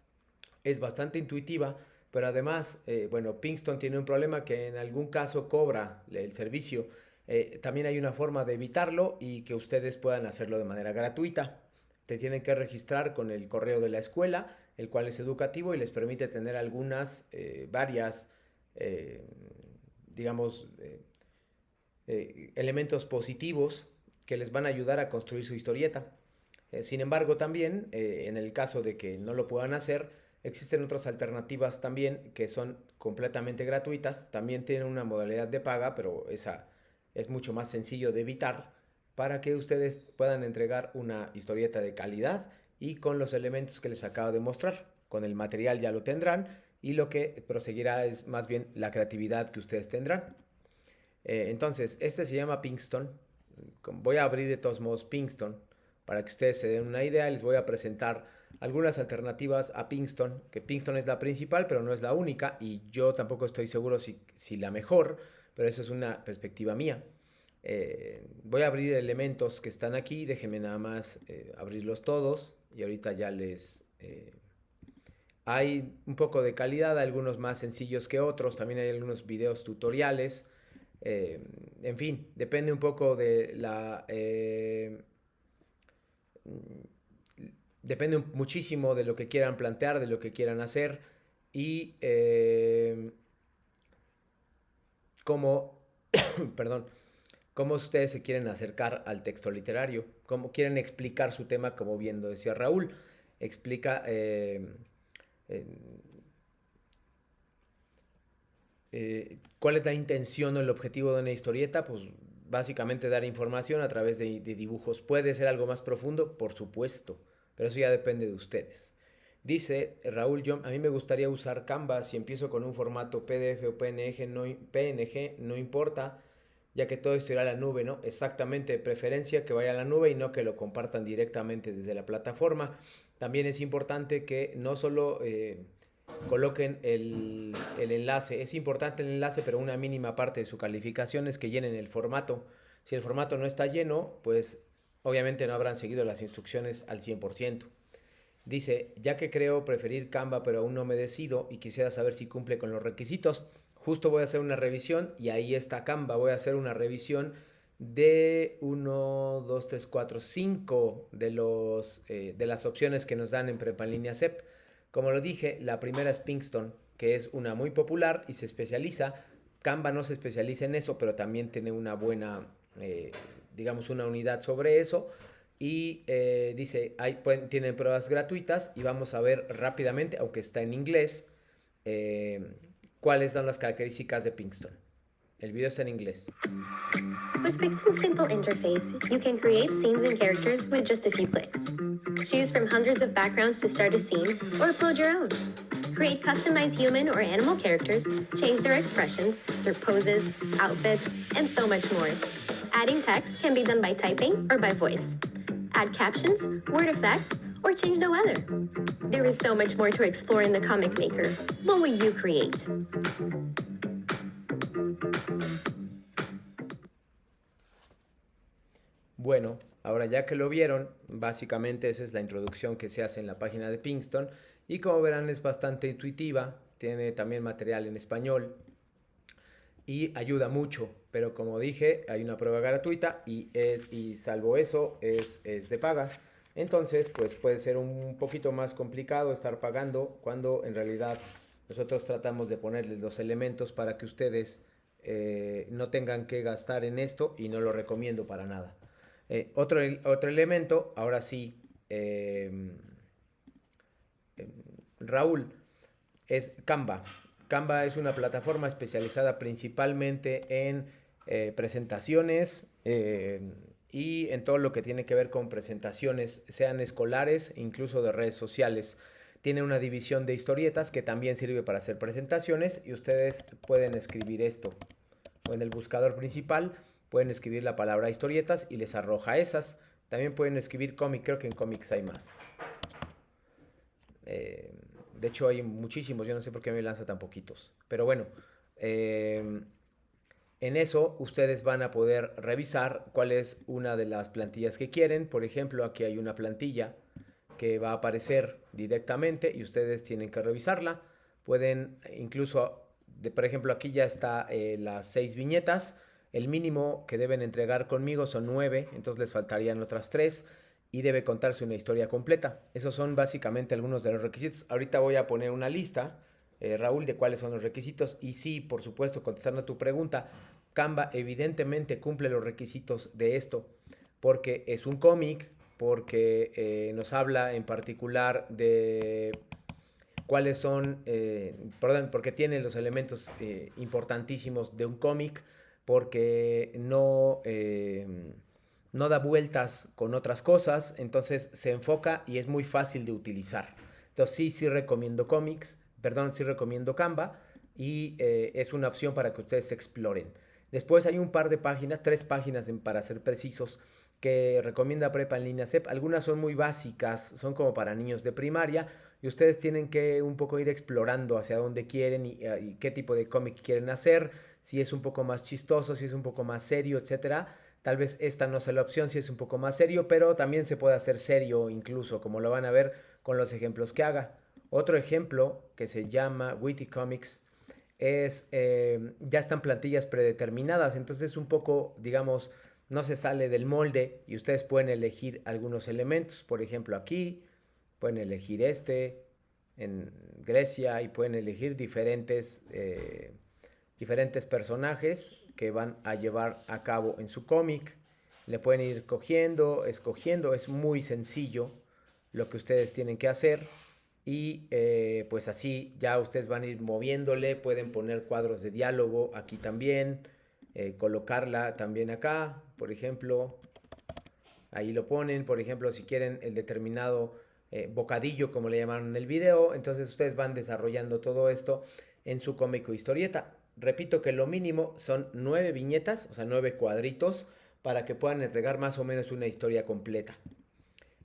Es bastante intuitiva, pero además, bueno, Pinkston tiene un problema que en algún caso cobra el servicio. También hay una forma de evitarlo y que ustedes puedan hacerlo de manera gratuita. Te tienen que registrar con el correo de la escuela, el cual es educativo y les permite tener varias, digamos, elementos positivos que les van a ayudar a construir su historieta. Sin embargo, también, en el caso de que no lo puedan hacer, existen otras alternativas también que son completamente gratuitas. También tienen una modalidad de paga, pero esa es mucho más sencillo de evitar, para que ustedes puedan entregar una historieta de calidad y con los elementos que les acabo de mostrar. Con el material ya lo tendrán y lo que proseguirá es más bien la creatividad que ustedes tendrán. Entonces, este se llama Pinkston. Voy a abrir de todos modos Pinkston para que ustedes se den una idea. Les voy a presentar algunas alternativas a Pinkston, que Pinkston es la principal, pero no es la única y yo tampoco estoy seguro si la mejor, pero eso es una perspectiva mía. Voy a abrir elementos que están aquí, déjenme nada más abrirlos todos y ahorita ya hay un poco de calidad, algunos más sencillos que otros, también hay algunos videos tutoriales, en fin, depende un poco de depende muchísimo de lo que quieran plantear, de lo que quieran hacer y perdón, cómo ustedes se quieren acercar al texto literario, cómo quieren explicar su tema, como bien lo decía Raúl, explica cuál es la intención o el objetivo de una historieta. Pues básicamente dar información a través de dibujos. ¿Puede ser algo más profundo? Por supuesto, pero eso ya depende de ustedes. Dice Raúl, a mí me gustaría usar Canva si empiezo con un formato PDF o PNG, no importa, ya que todo esto irá a la nube, ¿no? Exactamente, de preferencia que vaya a la nube y no que lo compartan directamente desde la plataforma. También es importante que no solo coloquen el enlace, es importante el enlace, pero una mínima parte de su calificación es que llenen el formato. Si el formato no está lleno, pues obviamente no habrán seguido las instrucciones al 100%. Dice, ya que creo preferir Canva, pero aún no me decido y quisiera saber si cumple con los requisitos. Justo voy a hacer una revisión y ahí está Canva. Voy a hacer una revisión de 1, 2, 3, 4, 5 de las opciones que nos dan en Prepa en Línea CEP. Como lo dije, la primera es Pinkston, que es una muy popular y se especializa. Canva no se especializa en eso, pero también tiene una buena, digamos, una unidad sobre eso. Y dice, tienen pruebas gratuitas y vamos a ver rápidamente, aunque está en inglés, cuáles son las características de Pinkston. El video está en inglés. With Pinkston's simple interface, you can create scenes and characters with just a few clicks. Choose from hundreds of backgrounds to start a scene or upload your own. Create customized human or animal characters, change their expressions, their poses, outfits, and so much more. Adding text can be done by typing or by voice. Add captions, word effects, or change the weather. There is so much more to explore in the Comic Maker. What will you create? Bueno, ahora ya que lo vieron, básicamente esa es la introducción que se hace en la página de Pinkston y como verán es bastante intuitiva, tiene también material en español y ayuda mucho, pero como dije hay una prueba gratuita y salvo eso es de paga. Entonces pues puede ser un poquito más complicado estar pagando cuando en realidad nosotros tratamos de ponerles los elementos para que ustedes no tengan que gastar en esto y no lo recomiendo para nada. Otro elemento, ahora sí, Raúl, es Canva. Canva es una plataforma especializada principalmente en presentaciones y en todo lo que tiene que ver con presentaciones, sean escolares, incluso de redes sociales. Tiene una división de historietas que también sirve para hacer presentaciones y ustedes pueden escribir esto o en el buscador principal. Pueden escribir la palabra historietas y les arroja esas. También pueden escribir cómic, creo que en cómics hay más. De hecho hay muchísimos, yo no sé por qué me lanza tan poquitos. Pero bueno, en eso ustedes van a poder revisar cuál es una de las plantillas que quieren. Por ejemplo, aquí hay una plantilla que va a aparecer directamente y ustedes tienen que revisarla. Pueden incluso, por ejemplo, aquí ya está las 6 viñetas. El mínimo que deben entregar conmigo son 9, entonces les faltarían otras 3 y debe contarse una historia completa. Esos son básicamente algunos de los requisitos. Ahorita voy a poner una lista, Raúl, de cuáles son los requisitos. Y sí, por supuesto, contestando a tu pregunta, Canva evidentemente cumple los requisitos de esto, porque es un cómic, porque nos habla en particular de cuáles son, porque tiene los elementos importantísimos de un cómic, porque no da vueltas con otras cosas, entonces se enfoca y es muy fácil de utilizar. Entonces sí recomiendo sí recomiendo Canva y es una opción para que ustedes exploren. Después hay un par de páginas, 3 páginas para ser precisos, que recomienda Prepa en línea CEP. Algunas son muy básicas, son como para niños de primaria y ustedes tienen que un poco ir explorando hacia dónde quieren y qué tipo de cómic quieren hacer, si es un poco más chistoso, si es un poco más serio, etcétera. Tal vez esta no sea la opción si es un poco más serio, pero también se puede hacer serio incluso, como lo van a ver con los ejemplos que haga. Otro ejemplo que se llama Witty Comics es, ya están plantillas predeterminadas, entonces un poco, digamos, no se sale del molde y ustedes pueden elegir algunos elementos. Por ejemplo, aquí pueden elegir en Grecia, y pueden elegir diferentes personajes que van a llevar a cabo en su cómic. Le pueden ir escogiendo, es muy sencillo lo que ustedes tienen que hacer y pues así ya ustedes van a ir moviéndole, pueden poner cuadros de diálogo aquí también, colocarla también acá, por ejemplo, ahí lo ponen, por ejemplo, si quieren el determinado bocadillo, como le llamaron en el video, entonces ustedes van desarrollando todo esto en su cómic o historieta. Repito que lo mínimo son 9 viñetas, o sea 9 cuadritos, para que puedan entregar más o menos una historia completa.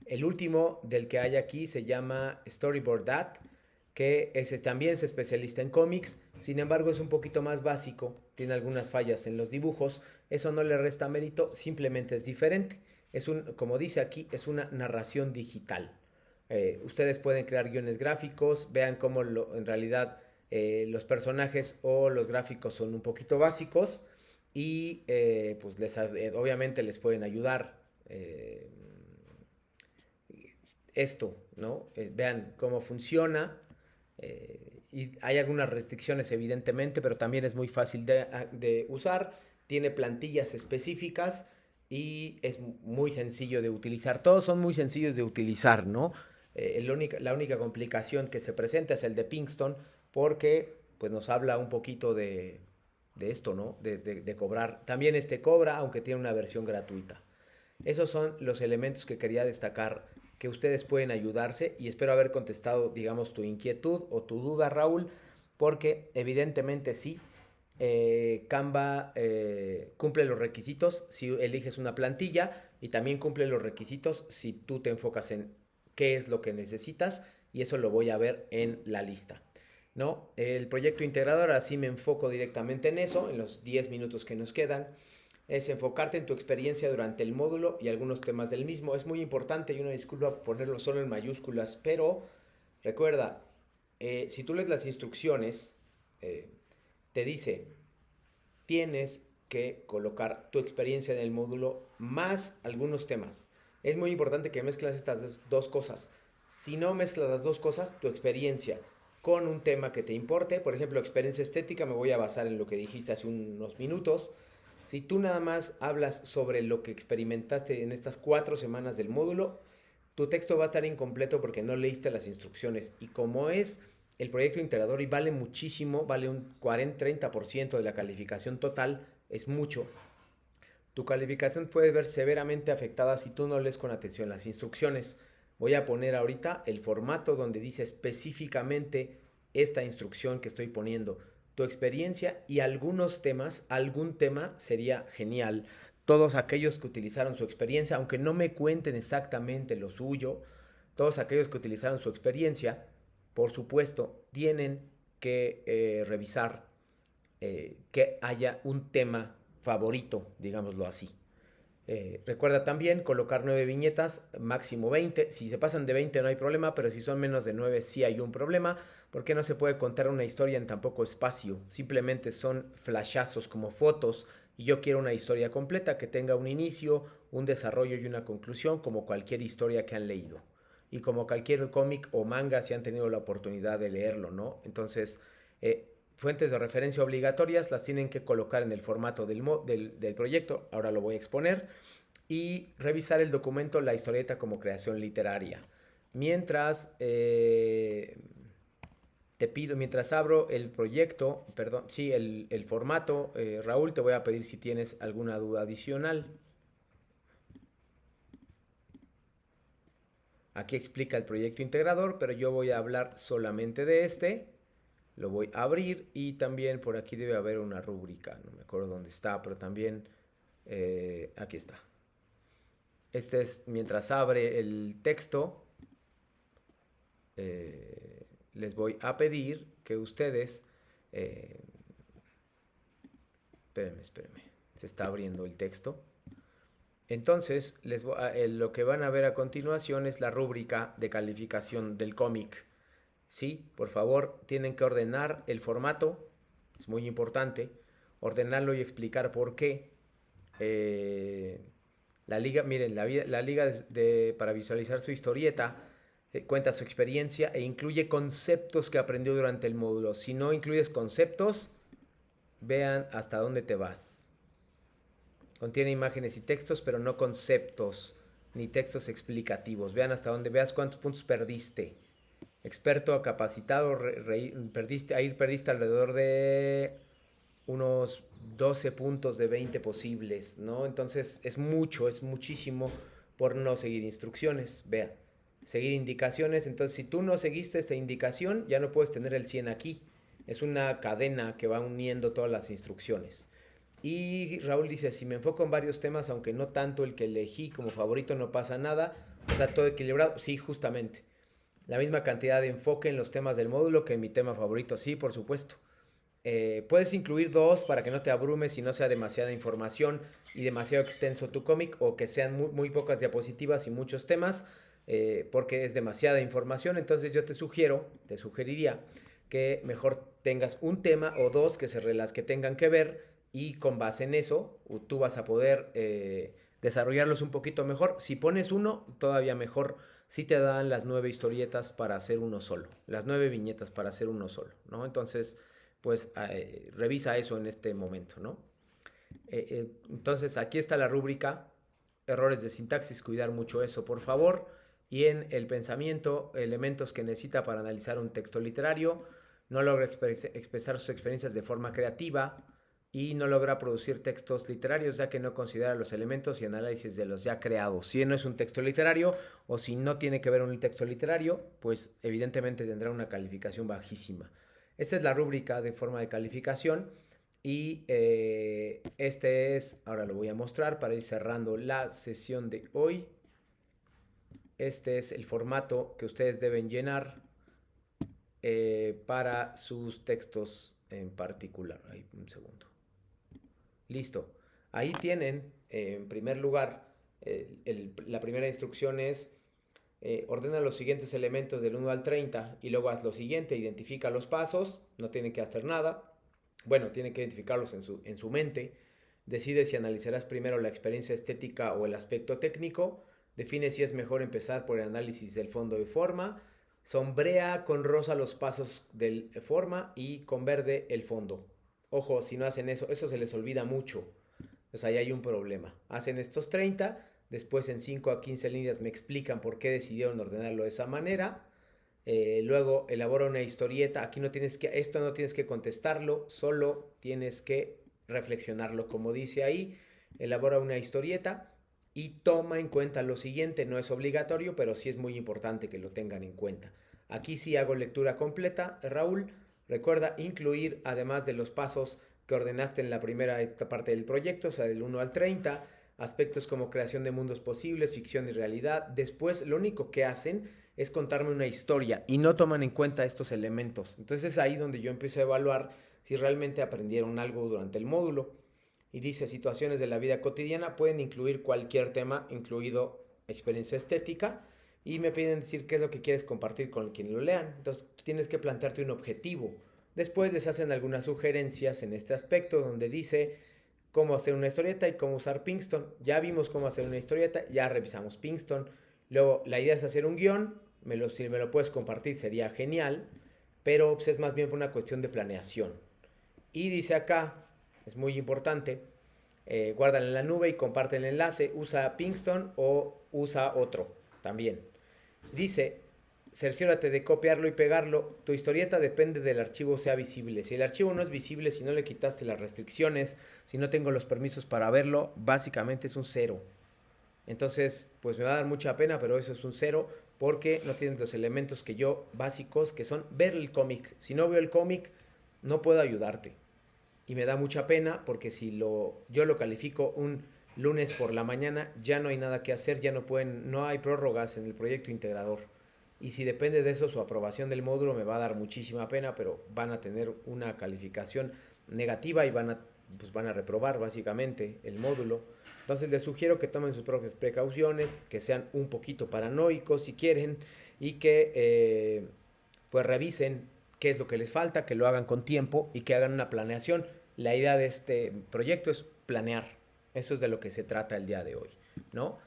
El último del que hay aquí se llama Storyboard Dad, que ese también se especializa en cómics, sin embargo es un poquito más básico, tiene algunas fallas en los dibujos, eso no le resta mérito, simplemente es diferente. Como dice aquí, es una narración digital. Ustedes pueden crear guiones gráficos, vean cómo en realidad los personajes o los gráficos son un poquito básicos y pues obviamente les pueden ayudar esto, ¿no? Vean cómo funciona y hay algunas restricciones evidentemente, pero también es muy fácil de usar, tiene plantillas específicas y es muy sencillo de utilizar. Todos son muy sencillos de utilizar, ¿no? La única complicación que se presenta es el de Pinkston, porque pues nos habla un poquito de esto, ¿no? De cobrar. También cobra, aunque tiene una versión gratuita. Esos son los elementos que quería destacar, que ustedes pueden ayudarse, y espero haber contestado, digamos, tu inquietud o tu duda, Raúl, porque evidentemente sí, Canva cumple los requisitos si eliges una plantilla y también cumple los requisitos si tú te enfocas en qué es lo que necesitas y eso lo voy a ver en la lista, ¿no? El proyecto integrador, así me enfoco directamente en eso, en los 10 minutos que nos quedan, es enfocarte en tu experiencia durante el módulo y algunos temas del mismo. Es muy importante, y una disculpa por ponerlo solo en mayúsculas, pero recuerda, si tú lees las instrucciones, te dice, tienes que colocar tu experiencia en el módulo más algunos temas. Es muy importante que mezclas estas dos cosas. Si no mezclas las dos cosas, tu experiencia con un tema que te importe, por ejemplo, experiencia estética, me voy a basar en lo que dijiste hace unos minutos. Si tú nada más hablas sobre lo que experimentaste en estas 4 semanas del módulo, tu texto va a estar incompleto porque no leíste las instrucciones. Y como es el proyecto integrador y vale muchísimo, vale un 40-30% de la calificación total, es mucho. Tu calificación puede ver severamente afectada si tú no lees con atención las instrucciones. Voy a poner ahorita el formato donde dice específicamente esta instrucción que estoy poniendo. Tu experiencia y algunos temas, algún tema sería genial. Todos aquellos que utilizaron su experiencia, aunque no me cuenten exactamente lo suyo, todos aquellos que utilizaron su experiencia, por supuesto, tienen que revisar que haya un tema favorito, digámoslo así. Recuerda también colocar 9 viñetas, máximo 20. Si se pasan de 20 no hay problema, pero si son menos de 9 sí hay un problema, porque no se puede contar una historia en tan poco espacio. Simplemente son flashazos como fotos y yo quiero una historia completa que tenga un inicio, un desarrollo y una conclusión como cualquier historia que han leído. Y como cualquier cómic o manga si han tenido la oportunidad de leerlo, ¿no? Entonces, fuentes de referencia obligatorias las tienen que colocar en el formato del proyecto, ahora lo voy a exponer, y revisar el documento, la historieta como creación literaria. Mientras te pido, mientras abro el proyecto, perdón, sí, el formato, Raúl, te voy a pedir si tienes alguna duda adicional. Aquí explica el proyecto integrador, pero yo voy a hablar solamente de este. Lo voy a abrir y también por aquí debe haber una rúbrica. No me acuerdo dónde está, pero también aquí está. Este es mientras abre el texto. Les voy a pedir que ustedes... espérenme. Se está abriendo el texto. Entonces, lo que van a ver a continuación es la rúbrica de calificación del cómic. Sí, por favor, tienen que ordenar el formato, es muy importante, ordenarlo y explicar por qué. La liga, miren, la liga para visualizar su historieta cuenta su experiencia e incluye conceptos que aprendió durante el módulo. Si no incluyes conceptos, vean hasta dónde te vas. Contiene imágenes y textos, pero no conceptos ni textos explicativos. Vean hasta dónde, veas cuántos puntos perdiste. Experto a capacitado, perdiste alrededor de unos 12 puntos de 20 posibles, ¿no? Entonces es muchísimo por no seguir instrucciones. Vea, seguir indicaciones. Entonces si tú no seguiste esta indicación, ya no puedes tener el 100 aquí. Es una cadena que va uniendo todas las instrucciones. Y Raúl dice, si me enfoco en varios temas, aunque no tanto el que elegí como favorito, no pasa nada. O sea, todo equilibrado. Sí, justamente. La misma cantidad de enfoque en los temas del módulo que en mi tema favorito. Sí, por supuesto. Puedes incluir 2 para que no te abrumes y no sea demasiada información y demasiado extenso tu cómic, o que sean muy pocas diapositivas y muchos temas, porque es demasiada información. Entonces yo te sugeriría que mejor tengas un tema o 2 que tengan que ver, y con base en eso tú vas a poder desarrollarlos un poquito mejor. Si pones uno, todavía mejor. Si te dan las 9 historietas para hacer uno solo, las 9 viñetas para hacer uno solo, ¿no? Entonces, pues revisa eso en este momento, ¿no? Entonces, aquí está la rúbrica, errores de sintaxis, cuidar mucho eso, por favor. Y en el pensamiento, elementos que necesita para analizar un texto literario, no logra expresar sus experiencias de forma creativa y no logra producir textos literarios, ya que no considera los elementos y análisis de los ya creados. Si no es un texto literario o si no tiene que ver un texto literario, pues evidentemente tendrá una calificación bajísima. Esta es la rúbrica de forma de calificación y ahora lo voy a mostrar para ir cerrando la sesión de hoy. este es el formato que ustedes deben llenar para sus textos en particular. Ahí, un segundo. Listo. Ahí tienen, en primer lugar, la primera instrucción es ordena los siguientes elementos del 1 al 30 y luego haz lo siguiente, identifica los pasos, no tienen que hacer nada. Bueno, tienen que identificarlos en su mente. Decide si analizarás primero la experiencia estética o el aspecto técnico. Define si es mejor empezar por el análisis del fondo y forma. Sombrea con rosa los pasos de forma y con verde el fondo. Ojo, si no hacen eso, eso se les olvida mucho. Pues ahí hay un problema. Hacen estos 30, después en 5 a 15 líneas me explican por qué decidieron ordenarlo de esa manera. Luego elabora una historieta. Aquí esto no tienes que contestarlo, solo tienes que reflexionarlo. Como dice ahí, elabora una historieta y toma en cuenta lo siguiente. No es obligatorio, pero sí es muy importante que lo tengan en cuenta. Aquí sí hago lectura completa, Raúl. Recuerda incluir, además de los pasos que ordenaste en la primera parte del proyecto, o sea, del 1 al 30, aspectos como creación de mundos posibles, ficción y realidad. Después, lo único que hacen es contarme una historia y no toman en cuenta estos elementos. Entonces es ahí donde yo empiezo a evaluar si realmente aprendieron algo durante el módulo. Y dice, situaciones de la vida cotidiana pueden incluir cualquier tema, incluido experiencia estética, y me piden decir qué es lo que quieres compartir con quien lo lean. Entonces tienes que plantearte un objetivo. Después les hacen algunas sugerencias en este aspecto donde dice cómo hacer una historieta y cómo usar Pinkston. Ya vimos cómo hacer una historieta, ya revisamos Pinkston. Luego la idea es hacer un guión, si me lo puedes compartir sería genial, pero pues, es más bien por una cuestión de planeación. Y dice acá, es muy importante, guárdalo en la nube y comparte el enlace, usa Pinkston o usa otro también. Dice, cerciórate de copiarlo y pegarlo. Tu historieta depende del archivo sea visible. Si el archivo no es visible, si no le quitaste las restricciones, si no tengo los permisos para verlo, básicamente es un 0. Entonces, pues me va a dar mucha pena, pero eso es un 0 porque no tienen los elementos que yo básicos, que son ver el cómic. Si no veo el cómic, no puedo ayudarte. Y me da mucha pena porque si yo lo califico un lunes por la mañana, ya no hay nada que hacer, no hay prórrogas en el proyecto integrador. Y si depende de eso su aprobación del módulo, me va a dar muchísima pena, pero van a tener una calificación negativa y pues van a reprobar básicamente el módulo. Entonces les sugiero que tomen sus propias precauciones, que sean un poquito paranoicos si quieren y que pues revisen qué es lo que les falta, que lo hagan con tiempo y que hagan una planeación. La idea de este proyecto es planear. Eso es de lo que se trata el día de hoy, ¿no?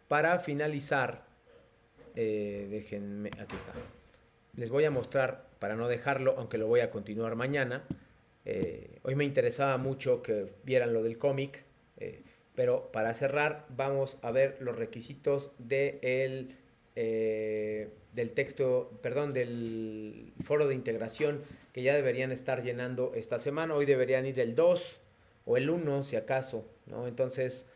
Para finalizar, déjenme, aquí está. Les voy a mostrar, para no dejarlo, aunque lo voy a continuar mañana. Hoy me interesaba mucho que vieran lo del cómic, pero para cerrar vamos a ver los requisitos del texto, perdón, del foro de integración que ya deberían estar llenando esta semana. Hoy deberían ir el 2 o el 1 si acaso, ¿no? Entonces,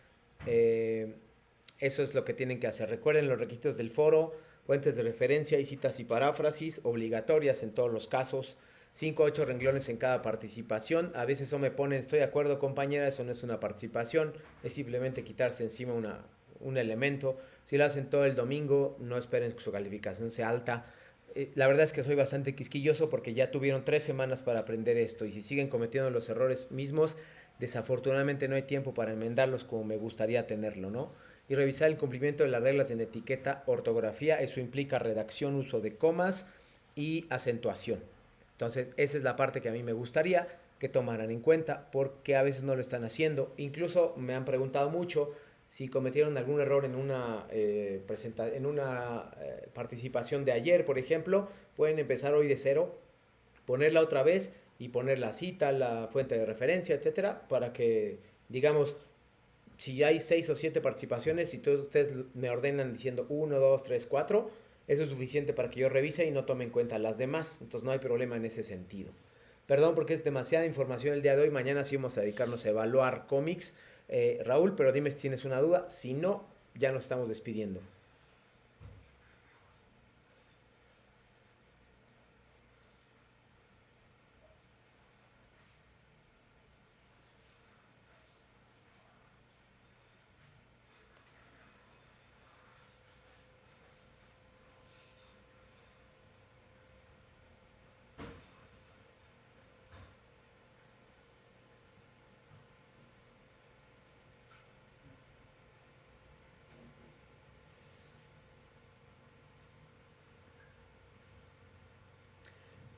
eso es lo que tienen que hacer. Recuerden los requisitos del foro, fuentes de referencia y citas y paráfrasis obligatorias en todos los casos. 5 o 8 renglones en cada participación. A veces eso me ponen, estoy de acuerdo compañera, eso no es una participación, es simplemente quitarse encima un elemento. Si lo hacen todo el domingo, no esperen que su calificación sea alta. La verdad es que soy bastante quisquilloso porque ya tuvieron 3 semanas para aprender esto y si siguen cometiendo los errores mismos, desafortunadamente no hay tiempo para enmendarlos como me gustaría tenerlo, ¿no? Y revisar el cumplimiento de las reglas en etiqueta, ortografía, eso implica redacción, uso de comas y acentuación. Entonces, esa es la parte que a mí me gustaría que tomaran en cuenta porque a veces no lo están haciendo. Incluso me han preguntado mucho si cometieron algún error en una, participación de ayer, por ejemplo. Pueden empezar hoy de cero, ponerla otra vez y poner la cita, la fuente de referencia, etcétera, para que, digamos, si hay 6 o 7 participaciones, si todos ustedes me ordenan diciendo 1, 2, 3, 4, eso es suficiente para que yo revise y no tome en cuenta las demás. Entonces no hay problema en ese sentido. Perdón porque es demasiada información el día de hoy. Mañana sí vamos a dedicarnos a evaluar cómics. Raúl, pero dime si tienes una duda. Si no, ya nos estamos despidiendo.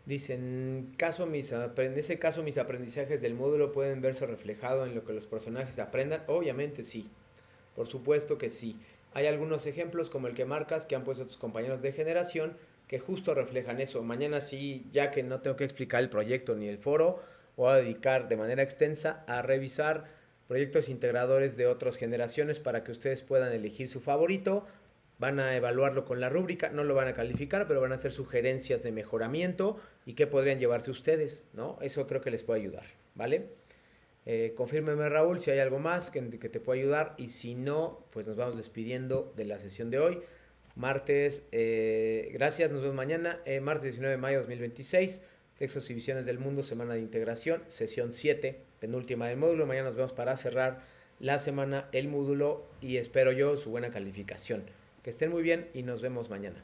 Dicen, en ese caso mis aprendizajes del módulo pueden verse reflejado en lo que los personajes aprendan. Obviamente sí, por supuesto que sí. Hay algunos ejemplos como el que marcas que han puesto tus compañeros de generación que justo reflejan eso. Mañana sí, ya que no tengo que explicar el proyecto ni el foro, voy a dedicar de manera extensa a revisar proyectos integradores de otras generaciones para que ustedes puedan elegir su favorito. Van a evaluarlo con la rúbrica, no lo van a calificar, pero van a hacer sugerencias de mejoramiento y qué podrían llevarse ustedes, ¿no? Eso creo que les puede ayudar, ¿vale? Confírmeme, Raúl, si hay algo más que te pueda ayudar, y si no, pues nos vamos despidiendo de la sesión de hoy. Martes, gracias, nos vemos mañana, martes 19 de mayo de 2026, Textos y Visiones del Mundo, Semana de Integración, sesión 7, penúltima del módulo. Mañana nos vemos para cerrar la semana, el módulo, y espero yo su buena calificación. Que estén muy bien y nos vemos mañana.